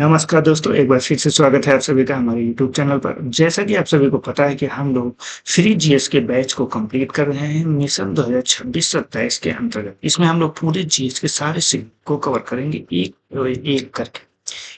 नमस्कार दोस्तों, एक बार फिर से स्वागत है आप सभी का हमारे यूट्यूब चैनल पर। जैसा कि आप सभी को पता है कि हम लोग फ्री जीएस के बैच को कंप्लीट कर रहे हैं मिशन 2026-27 के अंतर्गत। इसमें हम लोग पूरे जीएस के सारे सिंह को कवर करेंगे एक करके।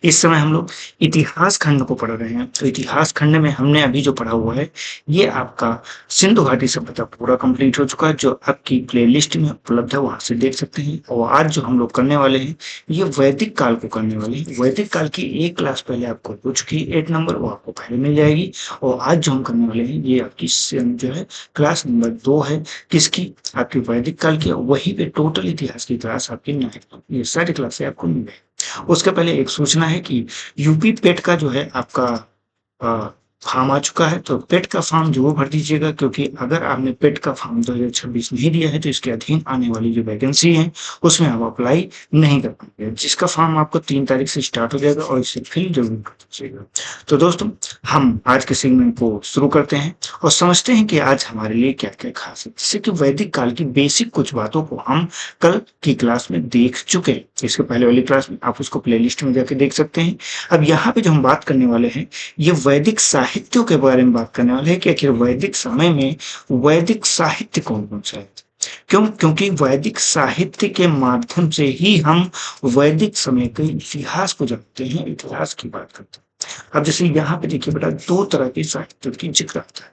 इस समय हम लोग इतिहास खंड को पढ़ रहे हैं। तो इतिहास खंड में हमने अभी जो पढ़ा हुआ है, ये आपका सिंधु घाटी सभ्यता पूरा कंप्लीट हो चुका है, जो आपकी प्लेलिस्ट में उपलब्ध है, वहां से देख सकते हैं। और आज जो हम लोग करने वाले हैं, ये वैदिक काल को करने वाले हैं। वैदिक काल की एक क्लास पहले आपको हो चुकी है, 8 नंबर, वो आपको पहले मिल जाएगी। और आज जो हम करने वाले हैं, ये आपकी जो है क्लास नंबर 2 है। किसकी? आपकी वैदिक काल की। वहीं पे टोटल इतिहास की क्लास आपकी 9 है। ये सारी क्लासें आपको मिल जाएगी। उसके पहले एक सूचना है कि यूपी पेट का जो है आपका फॉर्म आ चुका है। तो पेट का फॉर्म जरूर भर दीजिएगा, क्योंकि अगर आपने पेट का फॉर्म 2026 नहीं दिया है तो इसके अधीन आने वाली जो वैकेंसी है उसमें आप अप्लाई नहीं कर पाएंगे। जिसका फॉर्म आपको 3 तारीख से स्टार्ट हो जाएगा और इसे फिल जरूर कर दीजिएगा। तो दोस्तों, हम आज के सेगमेंट को शुरू करते हैं और समझते हैं कि आज हमारे लिए क्या क्या खास है। जैसे कि वैदिक काल की बेसिक कुछ बातों को हम कल की क्लास में देख चुके हैं। इसके पहले वाली क्लास में आप उसको प्लेलिस्ट में जाके देख सकते हैं। अब यहाँ पे जो हम बात करने वाले हैं, ये वैदिक साहित्यों के बारे में बात करने वाले हैं कि आखिर वैदिक समय में वैदिक साहित्य कौन कौन सा है। क्यों? क्योंकि वैदिक साहित्य के माध्यम से ही हम वैदिक समय के इतिहास को जानते हैं, इतिहास की बात करते हैं। अब जैसे यहाँ पे देखिए बेटा, 2 तरह के साहित्य की जिक्र आता है।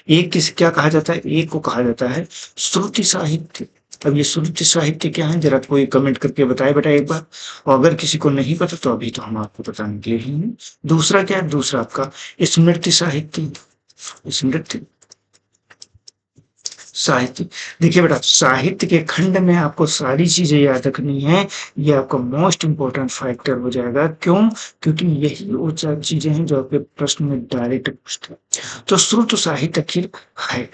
एक किस क्या कहा जाता है? एक को कहा जाता है श्रुति साहित्य। अब ये श्रुति साहित्य क्या है, जरा कोई कमेंट करके बताए बेटा एक बार। और अगर किसी को नहीं पता तो अभी तो हम आपको बताने के लिए ही हैं। दूसरा क्या है? दूसरा आपका स्मृति साहित्य। स्मृति साहित्य। देखिए बेटा, साहित्य के खंड में आपको सारी चीजें याद रखनी है। ये आपका मोस्ट इंपॉर्टेंट फैक्टर हो जाएगा। क्यों? क्योंकि यही वो चार चीजें हैं जो आपके प्रश्न में डायरेक्ट पूछते हैं। तो श्रुत साहित्य आखिर है,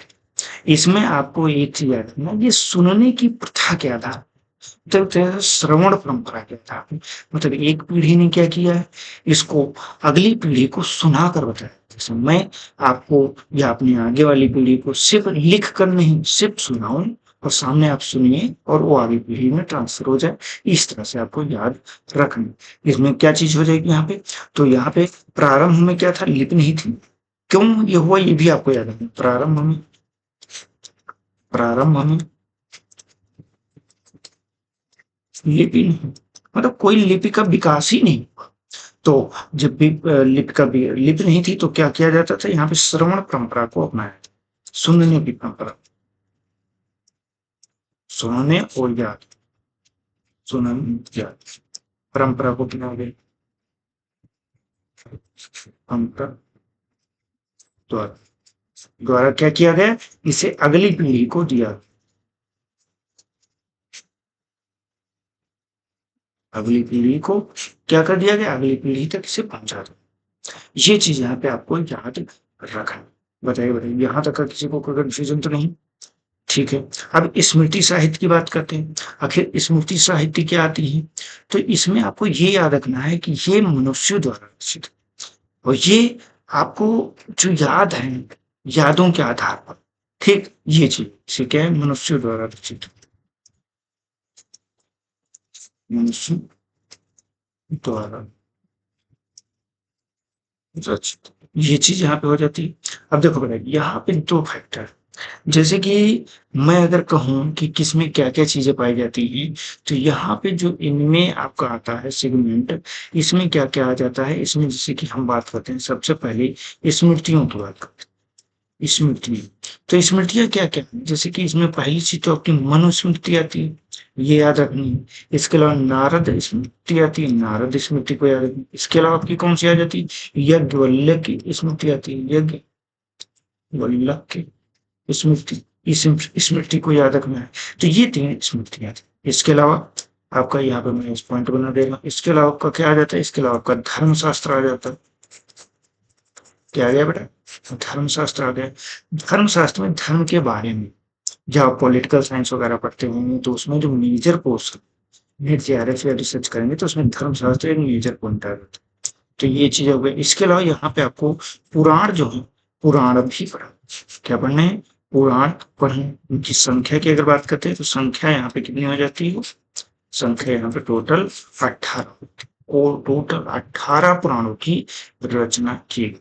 इसमें आपको एक चीज याद रखना, ये सुनने की प्रथा के आधार, मतलब श्रवण परंपरा के आधार पे, मतलब एक पीढ़ी ने क्या किया है, इसको अगली पीढ़ी को सुना कर बताया। जैसे मैं आपको या अपनी आगे वाली पीढ़ी को सिर्फ लिख कर नहीं, सिर्फ सुनाऊं और सामने आप सुनिए और वो आगे पीढ़ी में ट्रांसफर हो जाए। इस तरह से आपको याद रखना। इसमें क्या चीज हो जाएगी यहाँ पे? तो यहाँ पे प्रारंभ में क्या था? लिपि नहीं थी। क्यों ये हुआ, ये भी आपको याद रखना। प्रारंभ में लिपि नहीं, मतलब कोई लिपि का विकास ही नहीं हुआ। तो जब भी लिपि नहीं थी तो क्या किया जाता था? यहाँ पे श्रवण परंपरा को अपनाया, सुनने की परंपरा, सुनने और याद, सुनने याद परंपरा को अपना गए, परंपरा द्वारा द्वारा क्या किया गया? इसे अगली पीढ़ी को दिया, अगली पीढ़ी को क्या कर दिया गया? अगली पीढ़ी तक इसे पहुंचा दिया। ये चीज यहाँ पे आपको याद रखना। बताइए बताइए, यहाँ तक का किसी को कोई कंफ्यूजन तो नहीं? ठीक है। अब स्मृति साहित्य की बात करते हैं। आखिर स्मृति साहित्य क्या आती है? तो इसमें आपको ये याद रखना है कि ये मनुष्यों द्वारा रचित है। और ये आपको जो याद है, यादों के आधार पर, ठीक, ये चीज इसे क्या है? मनुष्यों द्वारा रचित, मनुष्य द्वारा रचित, ये चीज यहाँ पे हो जाती है। अब देखो बेटा, यहाँ पे 2 फैक्टर, जैसे कि मैं अगर कहूँ कि किसमें क्या-क्या चीज़ें पाई जाती हैं, तो यहाँ पे जो इनमें आपका आता है सेगमेंट, इसमें क्या-क्या आ जाता है? इसमें जैसे कि हम बात करते हैं, सबसे पहले स्मृतियों की बात करते हैं। स्मृति, तो स्मृतियाँ क्या-क्या हैं? जैसे कि इसमें पहली चीज़ तो आपकी मनुस्मृति आती है, ये याद रखनी है। इसके अलावा नारद स्मृति आती है, नारद स्मृति को याद रखना है। इसके अलावा आपकी कौन सी आ जाती है? यज्ञवल्क्य की स्मृति आती है, यज्ञवल्क्य स्मृति, इस स्मृति को याद रखना है। तो ये 3 स्मृतियाँ थी। इसके अलावा आपका यहाँ पे मैं इस पॉइंट बना देगा। इसके अलावा आपका क्या आ जाता है? इसके अलावा आपका धर्मशास्त्र आ जाता है। क्या आ गया बेटा? धर्मशास्त्र आ गया। धर्मशास्त्र में धर्म के बारे में, जब आप पॉलिटिकल साइंस वगैरह पढ़ते होंगे तो उसमें जो मेजर पोर्शन, नेट जेआरएफ या रिसर्च करेंगे तो उसमें धर्मशास्त्र एक मेजर पॉइंट आ जाता है। तो ये चीज हो गई। इसके अलावा यहाँ पे आपको पुराण जो है, पुराण भी पढ़ा। क्या पढ़ने हैं? पुराण पढ़ने। उनकी संख्या की अगर बात करते हैं तो संख्या यहाँ पे कितनी हो जाती है? संख्या यहाँ पे टोटल 18 होती है। और टोटल 18 पुराणों की रचना की।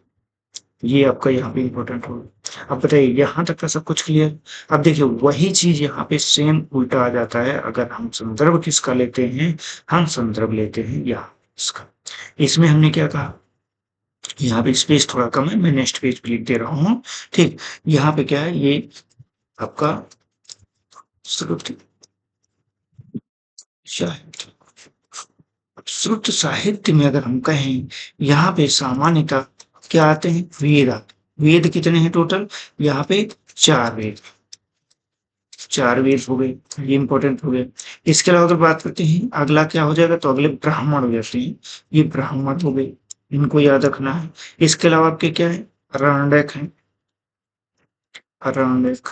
ये आपका यहाँ पे इम्पोर्टेंट होगा। अब बताइए यहाँ तक का सब कुछ क्लियर। अब देखिए वही चीज यहाँ पे सेम उल्टा आ जाता है अगर हम संदर्भ किसका लेते हैं, हम संदर्भ लेते हैं यहाँ इसका। इसमें हमने क्या कहा, यहाँ पे स्पेस थोड़ा कम है, मैं नेक्स्ट पेज पे लिख दे रहा हूँ। ठीक, यहाँ पे क्या है, ये आपका श्रुति साहित्य। श्रुत साहित्य में अगर हम कहें, यहाँ पे सामान्यतः क्या आते हैं, वेद आते। वेद कितने हैं टोटल, यहाँ पे 4 वेद, 4 वेद हो गए, ये इंपॉर्टेंट हो गए। इसके अलावा अगर बात करते हैं अगला क्या हो जाएगा, तो अगले ब्राह्मण हो जाते हैं, ये ब्राह्मण हो गए, इनको याद रखना है। इसके अलावा आपके क्या है, अरण्यक है, अरण्यक,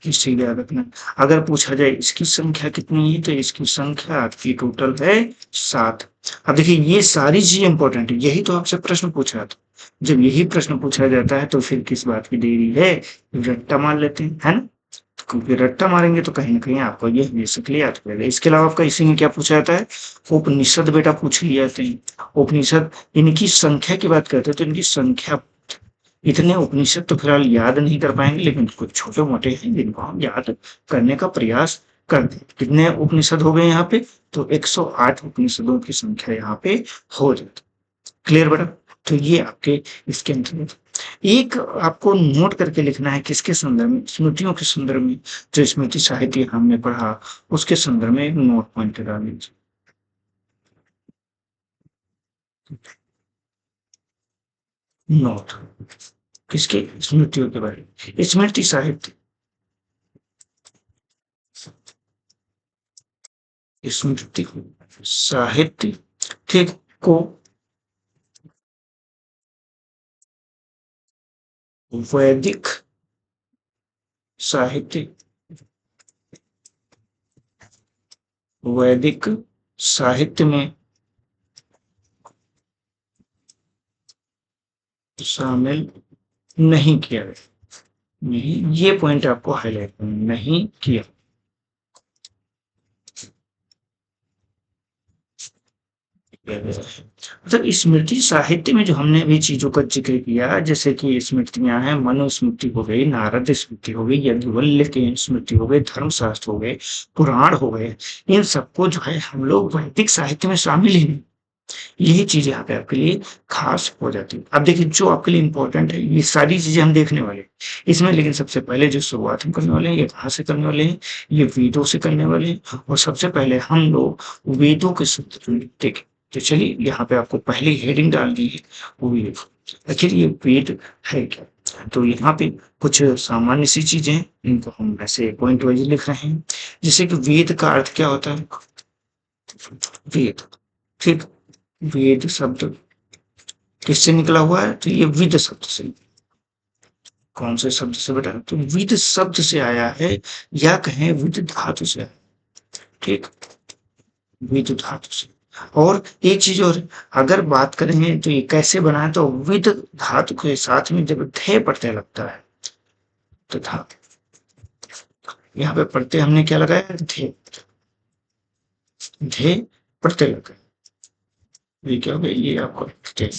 इसे याद रखना। अगर पूछा जाए इसकी संख्या कितनी है, तो इसकी संख्या आपकी टोटल है 7। अब देखिए ये सारी चीजें इंपॉर्टेंट है, यही तो आपसे प्रश्न पूछा था। जब यही प्रश्न पूछा जाता है तो फिर किस बात की देरी है, रट्टा मार लेते हैं, है ना। क्योंकि रट्टा मारेंगे तो कहीं ना कहीं आपको ये बेसिकली याद रहेगा। इसके अलावा आपका इसी में क्या पूछा जाता है, उपनिषद बेटा पूछ लिए जाते हैं। उपनिषद, इनकी संख्या की बात करते हैं तो इनकी संख्या, इतने उपनिषद तो फिलहाल याद नहीं कर पाएंगे, लेकिन कुछ छोटे मोटे हैं जिनको हम याद करने का प्रयास करते हैं। कितने उपनिषद हो गए यहाँ पे, तो 108 उपनिषदों की संख्या यहाँ पे हो जाती। क्लियर बेटा। तो ये आपके इसके अंतर्गत एक आपको नोट करके लिखना है, किसके संदर्भ में, स्मृतियों के संदर्भ में। जो स्मृति साहित्य हमने पढ़ा उसके संदर्भ में एक नोट पॉइंट डाल लीजिए। नोट किसके, स्मृतियों के बारे में, स्मृति साहित्य, स्मृति साहित्य, ठीक, को वैदिक साहित्य, वैदिक साहित्य में शामिल नहीं किया गया। नहीं, ये पॉइंट आपको हाईलाइट करना, नहीं किया। मतलब स्मृति साहित्य में जो हमने अभी चीजों का जिक्र किया, जैसे कि स्मृतियां हैं, मनुस्मृति हो गई, नारद स्मृति हो गई, यज्ञवल्क्य की स्मृति हो गई, धर्मशास्त्र हो गए, पुराण हो गए, इन सबको जो है हम लोग वैदिक साहित्य में शामिल ही नहीं। यही चीज यहाँ पे आपके लिए खास हो जाती है। अब देखिए जो आपके लिए इंपॉर्टेंट है, ये सारी चीजें हम देखने वाले हैं इसमें, लेकिन सबसे पहले जो शुरुआत हम करने वाले हैं, ये कहाँ से करने वाले हैं, ये वेदों से करने वाले हैं। और सबसे पहले हम लोग वेदों के सूत्र देखें। तो चलिए यहाँ पे आपको पहले हेडिंग डाल दी है, वो वेद। आखिर ये वेद है क्या, तो यहाँ पे कुछ सामान्य सी चीजें हैं, इनको हम ऐसे पॉइंट वाइज लिख रहे हैं। जैसे कि वेद का अर्थ क्या होता है, वेद, ठीक, वेद शब्द किससे निकला हुआ है, तो ये विद शब्द से। कौन से शब्द से बेटा, तो विद शब्द से आया है, या कहें विद धातु से आया, ठीक, विद धातु से। और एक चीज और, अगर बात करें तो ये कैसे बना है, तो विद धातु के साथ में जब थे प्रत्यय लगता है, तो था, यहाँ पे प्रत्यय हमने क्या लगाया, थे, थे प्रत्यय लगाया, ये क्या हो गया, ये आपको थे।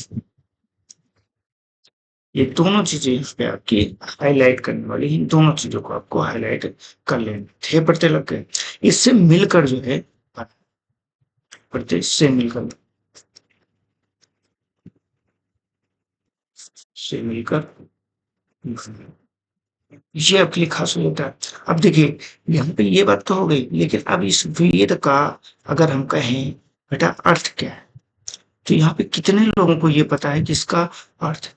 ये दोनों चीजें इस पे आपकी हाईलाइट करने वाली, इन दोनों चीजों को आपको हाईलाइट कर लेना। थे प्रत्यय लग गए, इससे मिलकर जो है, प्रत्यय से मिलकर, से मिलकर, ये आपके लिए खास हो जाता है। अब देखिए यहाँ पे ये बात तो हो गई, लेकिन अब इस वेद का अगर हम कहें बेटा अर्थ क्या है, तो यहाँ पे कितने लोगों को ये पता है कि इसका अर्थ,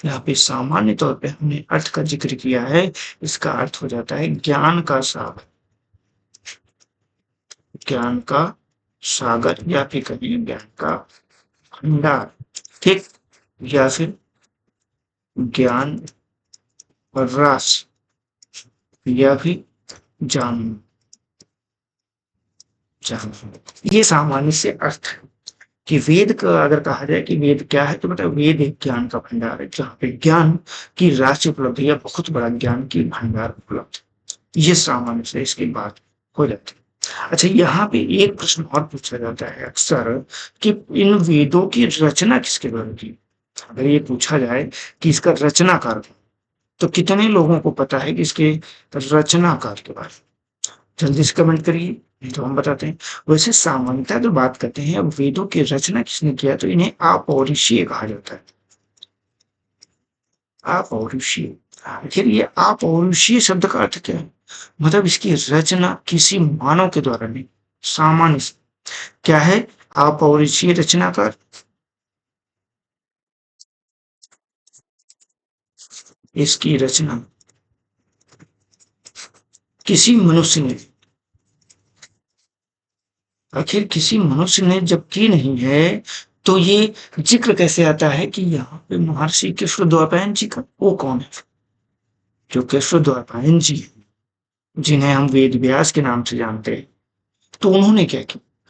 यहाँ पे सामान्य तौर पे हमने अर्थ का जिक्र किया है, इसका अर्थ हो जाता है ज्ञान का सागर, ज्ञान का सागर, या फिर कहें ज्ञान का भंडार, ठीक, या फिर ज्ञान रास, या फिर जान, जान, ये सामान्य से अर्थ है। कि वेद का अगर कहा जाए कि वेद क्या है, तो मतलब वेद एक ज्ञान का भंडार है, जहाँ पे ज्ञान की राशि उपलब्ध है, या बहुत बड़ा ज्ञान की भंडार उपलब्ध है। ये सामान्य से इसकी बात हो जाती है। अच्छा, यहाँ पे एक प्रश्न और पूछा जाता है अक्सर कि इन वेदों की रचना किसके द्वारा की? अगर ये पूछा जाए कि इसका रचनाकार कौन? तो कितने लोगों को पता है कि इसके रचनाकार के बारे में? जल्दी से कमेंट करिए, नहीं तो हम बताते हैं। वैसे सामान्यतः अगर बात करते हैं अब वेदों की रचना किसने किया तो इन्हें अपौरुषीय कहा जाता है। अपौरुषीय। आखिर ये अपौरुषीय शब्द का अर्थ क्या है? मतलब इसकी रचना किसी मानव के द्वारा नहीं, सामान्य से। क्या है अपौरुषीय रचना का? इसकी रचना किसी मनुष्य ने, आखिर किसी मनुष्य ने जब की नहीं है तो ये जिक्र कैसे आता है कि यहाँ पे महर्षि कृष्णद्वैपायन जी का? वो कौन है जो कृष्णद्वैपायन जी हैं, जिन्हें हम वेद व्यास के नाम से जानते हैं? तो उन्होंने क्या किया?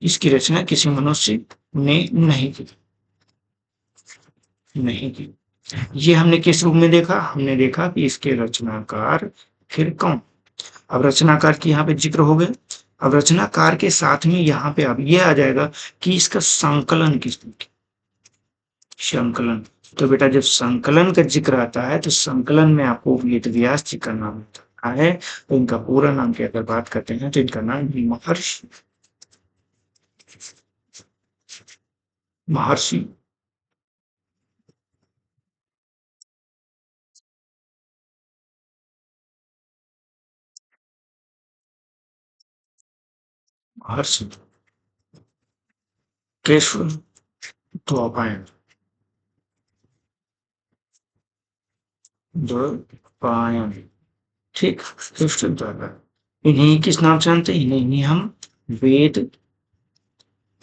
इसकी रचना किसी मनुष्य ने नहीं की, नहीं की। ये हमने किस रूप में देखा? हमने देखा कि इसके रचनाकार फिर कौन? अब रचनाकार की यहाँ पे जिक्र हो गया। अब रचनाकार के साथ में यहाँ पे अब ये आ जाएगा कि इसका संकलन किसने किया? संकलन। तो बेटा जब संकलन का जिक्र आता है तो संकलन में आपको वेद व्यास जी का नाम आता है। तो इनका पूरा नाम की अगर बात करते हैं तो इनका नाम महर्षि, महर्षि महर्षि केशव द्वैपायन, द्वैपायन। ठीक, कृष्ण द्वैपायन। इन्हीं किस नाम से जानते हैं? इन्हीं हम वेद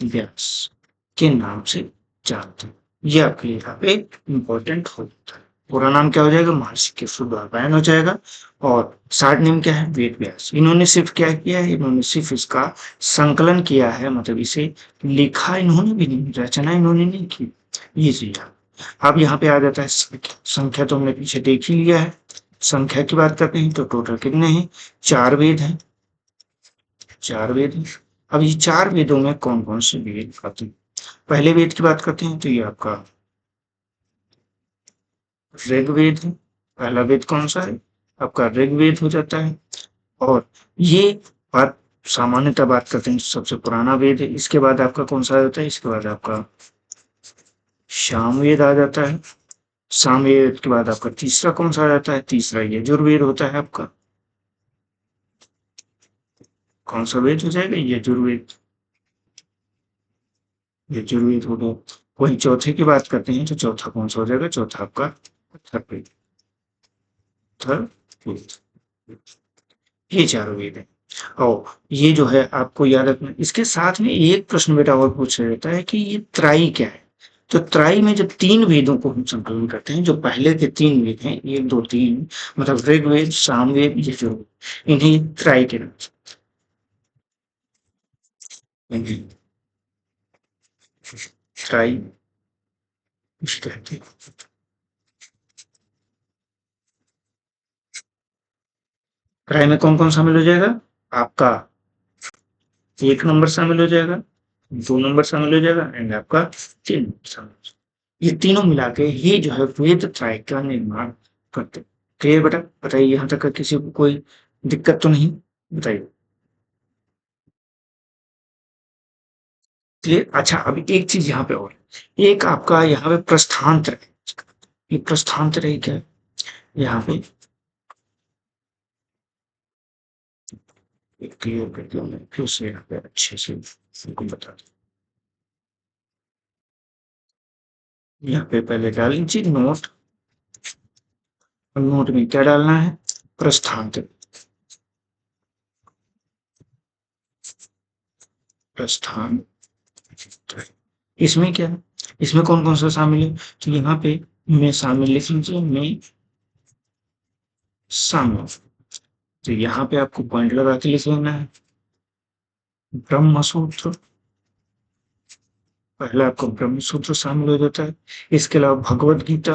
व्यास के नाम से जानते हैं। ये आपके लिए यहाँ पे इम्पोर्टेंट हो जाता है। पूरा नाम क्या हो जाएगा? महर्षि केशवद्वैपायन हो जाएगा। और शार्ट नेम क्या है? वेद व्यास। इन्होंने सिर्फ क्या किया है? इन्होंने सिर्फ इसका संकलन किया है, मतलब इसे लिखा इन्होंने भी नहीं, रचना इन्होंने नहीं की। ये चीज है। अब यहाँ पे आ जाता है संख्या। संख्या तो हमने पीछे देख ही लिया है। संख्या की बात करते हैं तो टोटल कितने हैं? 4 वेद हैं। 4 वेद हैं। अब ये 4 वेदों में कौन-कौन से वेद आते हैं? पहले वेद की बात करते हैं तो ये आपका ऋग्वेद है। पहला वेद कौन सा है? आपका ऋग्वेद हो जाता है। और ये बात सामान्यतः बात करते हैं सबसे पुराना वेद है। इसके बाद आपका कौन सा होता है? इसके बाद आपका सामवेद आ जाता है। सामवेद के बाद आपका तीसरा कौन सा आ जाता है? तीसरा यजुर्वेद होता है आपका। कौन सा वेद हो जाएगा? यजुर्वेद। यजुर्वेद हो गया। वही चौथे की बात करते हैं तो चौथा कौन सा हो जाएगा? चौथा आपका अथर्ववेद। अथर्ववेद। ये चारों वेद हैं। और ये जो है आपको याद रखना। इसके साथ में एक प्रश्न बेटा और पूछा जाता है कि ये त्राई क्या है? तो त्राई में जब 3 वेदों को हम संकलन करते हैं, जो पहले के 3 वेद हैं, 1, 2, 3, मतलब ऋग्वेद, सामवेद, यजुर्वेद, इन्हें त्राई के नाम से, इन्हें त्राई कहते हैं। त्राई में कौन-कौन शामिल हो जाएगा? आपका 1 नंबर शामिल हो जाएगा, 2 नंबर शामिल हो जाएगा एंड आपका 3 नंबर शामिल हो जाएगा। ये तीनों मिला के ही जो है वेद त्रय का निर्माण करते हैं। क्लियर बेटा? बताइए यहाँ तक का किसी को कोई दिक्कत तो नहीं? बताइए। क्लियर? अच्छा, अभी एक चीज यहाँ पे और, एक आपका यहाँ पे प्रस्थांतर है। ये प्रस्थांतर है क्या है? यहाँ पे क्लियर कर दिया मैं फिर से यहाँ पे अच्छे से आपको बता दूं। यहाँ पे पहले डाल लीजिए नोट। नोट में क्या डालना है? प्रस्थांतर। प्रस्थान। इसमें क्या है? इसमें कौन कौन सा शामिल है? तो यहाँ पे मैं शामिल लिख लीजिए, मैं शामिल। तो यहाँ पे आपको पॉइंट लगा के लिख लेना है। ब्रह्म सूत्र, पहला आपको ब्रह्म सूत्र शामिल हो जाता है। इसके अलावा भगवत गीता,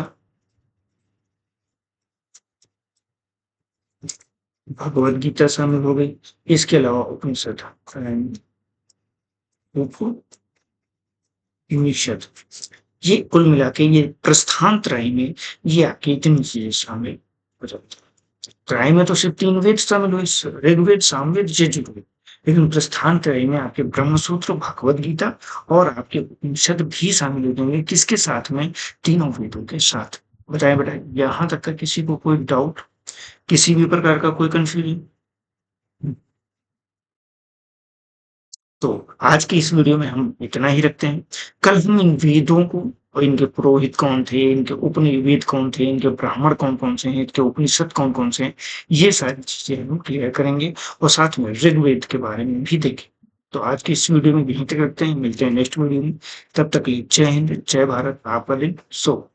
भगवद गीता शामिल हो गई, इसके अलावा उपनिषद एंड उपनिषद, ये कुल मिला के ये प्रस्थान त्रय में ये आपकी इतनी चीजें शामिल हो जाती हैं। त्रय में तो सिर्फ 3 वेद शामिल हुए, ऋग्वेद, सामवेद, यजुर्वेद। लेकिन प्रस्थान त्रय में आपके ब्रह्मसूत्र, भगवद गीता और आपके उपनिषद भी शामिल हो जाएंगे। किसके साथ में? तीनों वेदों के साथ। बताएं बेटा, यहाँ तक का किसी को कोई डाउट, किसी भी प्रकार का कोई कंफ्यूजन? तो आज की इस वीडियो में हम इतना ही रखते हैं। कल हम इन वेदों को और इनके पुरोहित कौन थे, इनके उपनिवेद कौन थे, इनके ब्राह्मण कौन-कौन से हैं, इनके उपनिषद कौन-कौन से हैं, ये सारी चीज़ें हम क्लियर करेंगे और साथ में ऋग्वेद के बारे में भी देखेंगे। तो आज की इस वीडियो में यहीं तक रखते हैं, मिलते हैं नेक्स्ट वीडियो में। तब तक के लिए जय हिंद, जय भारत, आपका दिन शुभ।